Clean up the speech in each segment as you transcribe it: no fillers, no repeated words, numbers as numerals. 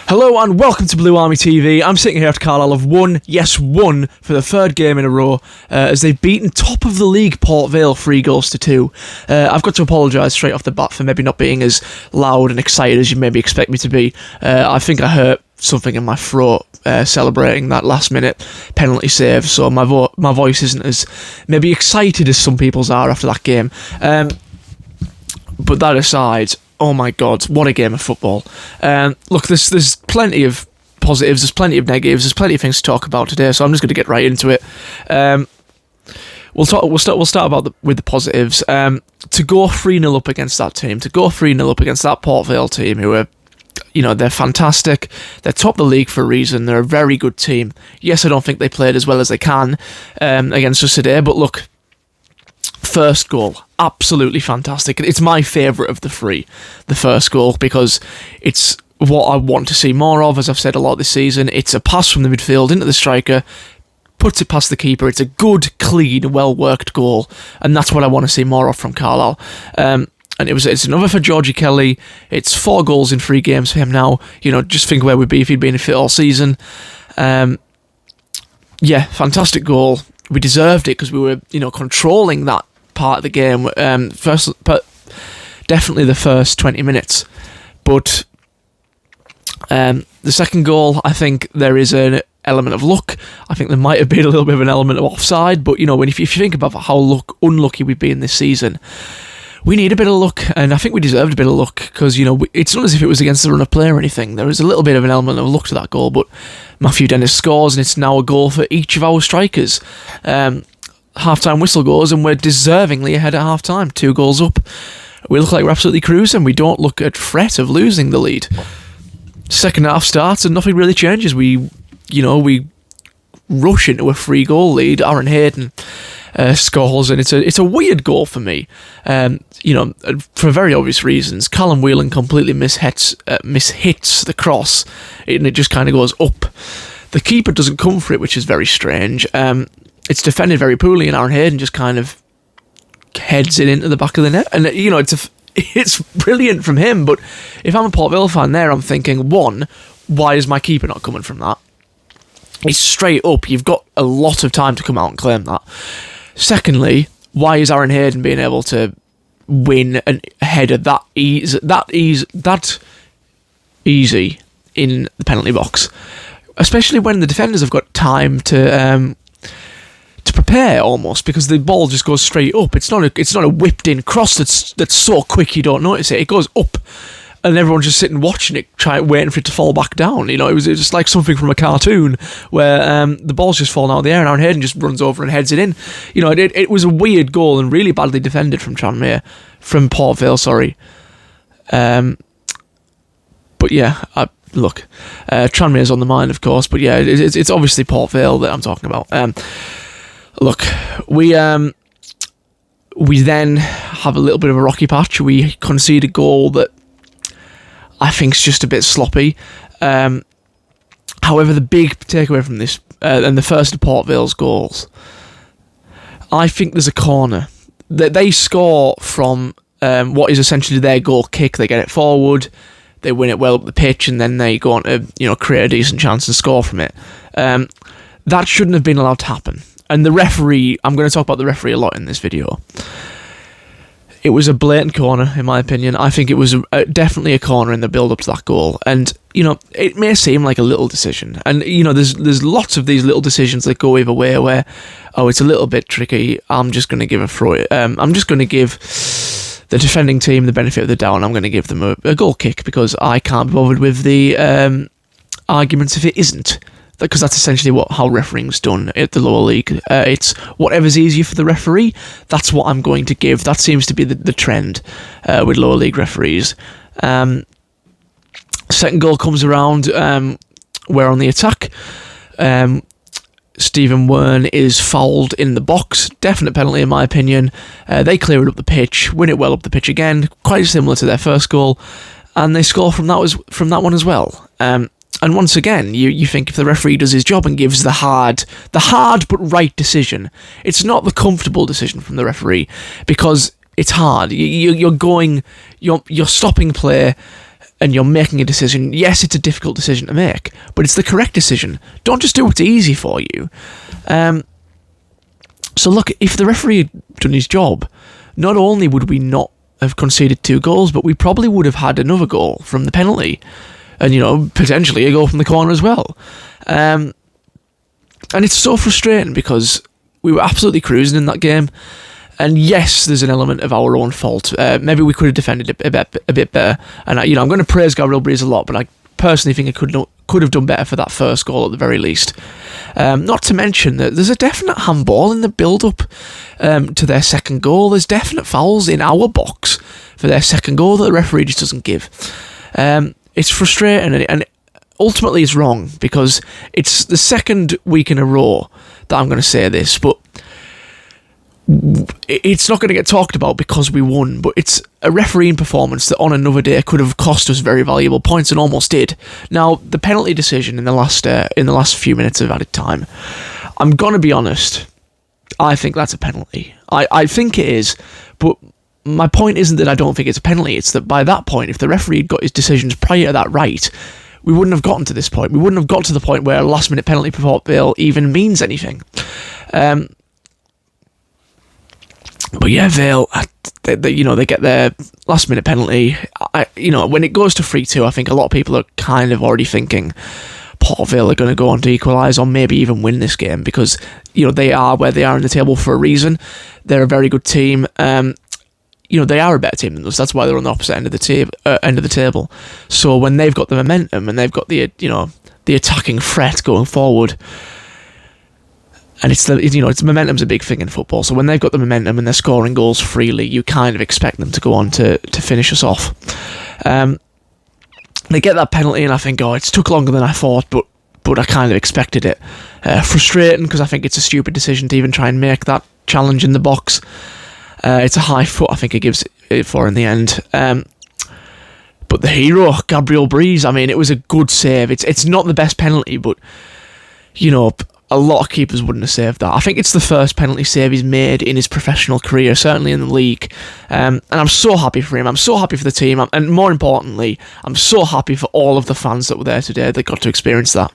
Hello and welcome to Blue Army TV. I'm sitting here at Carlisle. Have won, yes, won for the third game in a row as they've beaten top of the league Port Vale 3-2. I've got to apologise straight off the bat for maybe not being as loud and excited as you maybe expect me to be. I think I hurt something in my throat celebrating that last minute penalty save, so my voice isn't as maybe excited as some people's are after that game. But that aside, oh my God, what a game of football. Look, there's plenty of positives, there's plenty of negatives, there's plenty of things to talk about today, so I'm just going to get right into it. We'll start with the positives. To go 3-0 up against that team, to go 3-0 up against that Port Vale team, who are, they're fantastic, they're top of the league for a reason, they're a very good team. Yes, I don't think they played as well as they can against us today, but look, first goal, absolutely fantastic. It's my favourite of the three, the first goal, because it's what I want to see more of, as I've said a lot this season. It's a pass from the midfield into the striker, puts it past the keeper. It's a good, clean, well-worked goal, and that's what I want to see more of from Carlisle. And it's another for Georgie Kelly. It's 4 goals in 3 games for him now. Just think where we'd be if he'd been fit all season. Yeah, fantastic goal. We deserved it because we were, controlling that part of the game. But definitely the first 20 minutes. But the second goal, I think there is an element of luck. I think there might have been a little bit of an element of offside. But if you think about how unlucky we've been this season, we need a bit of luck, and I think we deserved a bit of luck because, it's not as if it was against the run of play or anything. There is a little bit of an element of luck to that goal, but Matthew Dennis scores, and it's now a goal for each of our strikers. Half-time whistle goes, and we're deservingly ahead at half-time, 2 goals up. We look like we're absolutely cruising. We don't look at threat of losing the lead. Second half starts, and nothing really changes. We rush into a 3-goal lead. Aaron Hayden scores, and it's a weird goal for me, for very obvious reasons. Callum Whelan completely mishits the cross, and it just kind of goes up. The keeper doesn't come for it, which is very strange. It's defended very poorly, and Aaron Hayden just kind of heads it into the back of the net, and it's brilliant from him. But if I'm a Port Vale fan there, I'm thinking, one, why is my keeper not coming from that? It's straight up. You've got a lot of time to come out and claim that. Secondly, why is Aaron Hayden being able to win a header that easy in the penalty box, especially when the defenders have got time to prepare almost, because the ball just goes straight up. It's not a whipped in cross that's so quick you don't notice it. It goes up, and everyone's just sitting watching it, waiting for it to fall back down. It was just like something from a cartoon where the ball's just falling out of the air and Aaron Hayden just runs over and heads it in. It was a weird goal and really badly defended from Port Vale, sorry. But yeah, look, Tranmere's on the mind, of course, but yeah, it's obviously Port Vale that I'm talking about. Look, we then have a little bit of a rocky patch. We concede a goal that I think is just a bit sloppy. However, the big takeaway from this, and the first of Port Vale's goals, I think there's a corner. They score from what is essentially their goal kick. They get it forward, they win it well up the pitch, and then they go on to create a decent chance and score from it. That shouldn't have been allowed to happen. And the referee, I'm going to talk about the referee a lot in this video. It was a blatant corner, in my opinion. I think it was definitely a corner in the build-up to that goal. And, it may seem like a little decision. And, there's lots of these little decisions that go either way where, it's a little bit tricky. I'm just going to give I'm just going to give the defending team the benefit of the doubt, and I'm going to give them a goal kick because I can't be bothered with the arguments if it isn't. Because that's essentially how refereeing's done at the lower league. It's whatever's easier for the referee, that's what I'm going to give. That seems to be the trend with lower league referees. Second goal comes around, we're on the attack. Stephen Wern is fouled in the box. Definite penalty in my opinion. They clear it up the pitch, win it well up the pitch again, quite similar to their first goal, and they score from that one as well. And once again, you think if the referee does his job and gives the hard but right decision, it's not the comfortable decision from the referee, because it's hard. You're stopping play and you're making a decision, yes, it's a difficult decision to make, but it's the correct decision. Don't just do what's easy for you. So look, if the referee had done his job, not only would we not have conceded 2 goals, but we probably would have had another goal from the penalty, and potentially a goal from the corner as well. And it's so frustrating because we were absolutely cruising in that game. And yes, there's an element of our own fault. Maybe we could have defended it a bit better. And I'm going to praise Gabriel Breeze a lot, but I personally think it could have done better for that first goal at the very least. Not to mention that there's a definite handball in the build-up to their second goal. There's definite fouls in our box for their second goal that the referee just doesn't give. It's frustrating, and ultimately it's wrong, because it's the second week in a row that I'm going to say this, but it's not going to get talked about because we won, but it's a refereeing performance that on another day could have cost us very valuable points, and almost did. Now, the penalty decision in the last few minutes of added time, I'm going to be honest, I think that's a penalty. I think it is, but my point isn't that I don't think it's a penalty, it's that by that point, if the referee had got his decisions prior to that right, we wouldn't have gotten to this point. We wouldn't have got to the point where a last-minute penalty for Port Vale even means anything. But yeah, Vale, they get their last-minute penalty. When it goes to 3-2, I think a lot of people are kind of already thinking Port Vale are going to go on to equalise or maybe even win this game, because they are where they are in the table for a reason. They're a very good team. They are a better team than us. That's why they're on the opposite end of the table. So when they've got the momentum and they've got the attacking threat going forward. And momentum's a big thing in football. So when they've got the momentum and they're scoring goals freely, you kind of expect them to go on to finish us off. They get that penalty, and I think, it's took longer than I thought, but I kind of expected it. Frustrating, because I think it's a stupid decision to even try and make that challenge in the box. It's a high foot, I think it gives it for in the end. But the hero, Gabriel Breeze, it was a good save. It's not the best penalty, but a lot of keepers wouldn't have saved that. I think it's the first penalty save he's made in his professional career, certainly in the league. And I'm so happy for him. I'm so happy for the team. And more importantly, I'm so happy for all of the fans that were there today that got to experience that.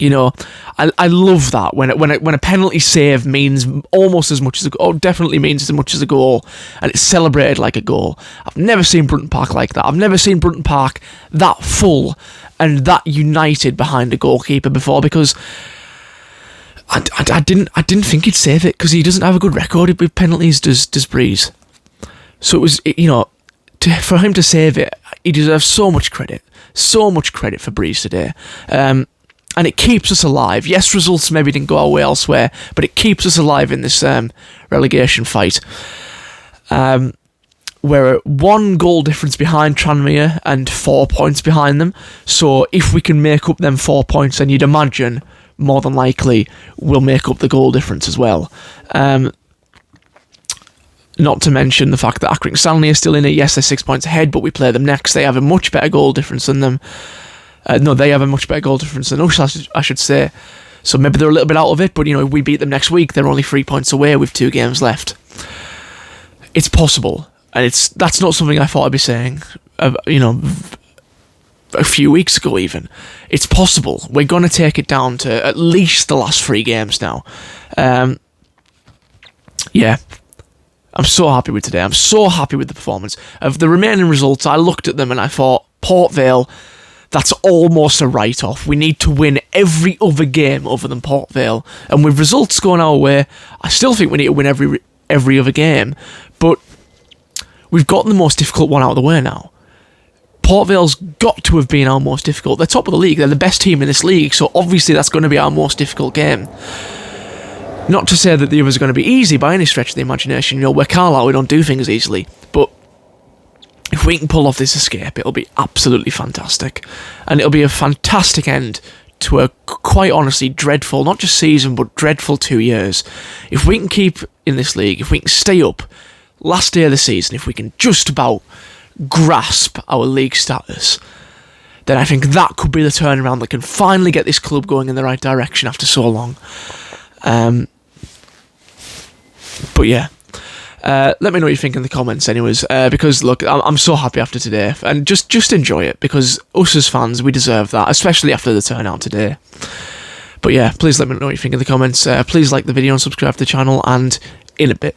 I love that when a penalty save means almost as much as a goal, definitely means as much as a goal, and it's celebrated like a goal. I've never seen Brunton Park like that. I've never seen Brunton Park that full and that united behind a goalkeeper before, because I didn't think he'd save it, because he doesn't have a good record with penalties, does Breeze. So it was, for him to save it, he deserves so much credit for Breeze today. And it keeps us alive. Yes, results maybe didn't go our way elsewhere, but it keeps us alive in this relegation fight. We're 1 goal difference behind Tranmere and 4 points behind them. So if we can make up them 4 points, then you'd imagine more than likely we'll make up the goal difference as well. Not to mention the fact that Accrington Stanley are still in it. Yes, they're 6 points ahead, but we play them next. They have a much better goal difference than them. They have a much better goal difference than us, I should say. So maybe they're a little bit out of it, but if we beat them next week, they're only 3 points away with 2 games left. It's possible, and that's not something I thought I'd be saying, a few weeks ago even. It's possible. We're going to take it down to at least the last 3 games now. Yeah. I'm so happy with today. I'm so happy with the performance. Of the remaining results, I looked at them and I thought, Port Vale, that's almost a write-off. We need to win every other game other than Port Vale. And with results going our way, I still think we need to win every other game. But we've gotten the most difficult one out of the way now. Port Vale's got to have been our most difficult. They're top of the league. They're the best team in this league. So obviously that's going to be our most difficult game. Not to say that the others are going to be easy by any stretch of the imagination. We're Carlisle, we don't do things easily. But if we can pull off this escape, it'll be absolutely fantastic. And it'll be a fantastic end to a, quite honestly, dreadful, not just season, but dreadful 2 years. If we can keep in this league, if we can stay up, last day of the season, if we can just about grasp our league status, then I think that could be the turnaround that can finally get this club going in the right direction after so long. But yeah. Let me know what you think in the comments anyways, because look, I'm so happy after today, and just enjoy it, because us as fans, we deserve that, especially after the turnout today. But yeah, please let me know what you think in the comments. Please like the video and subscribe to the channel, and in a bit.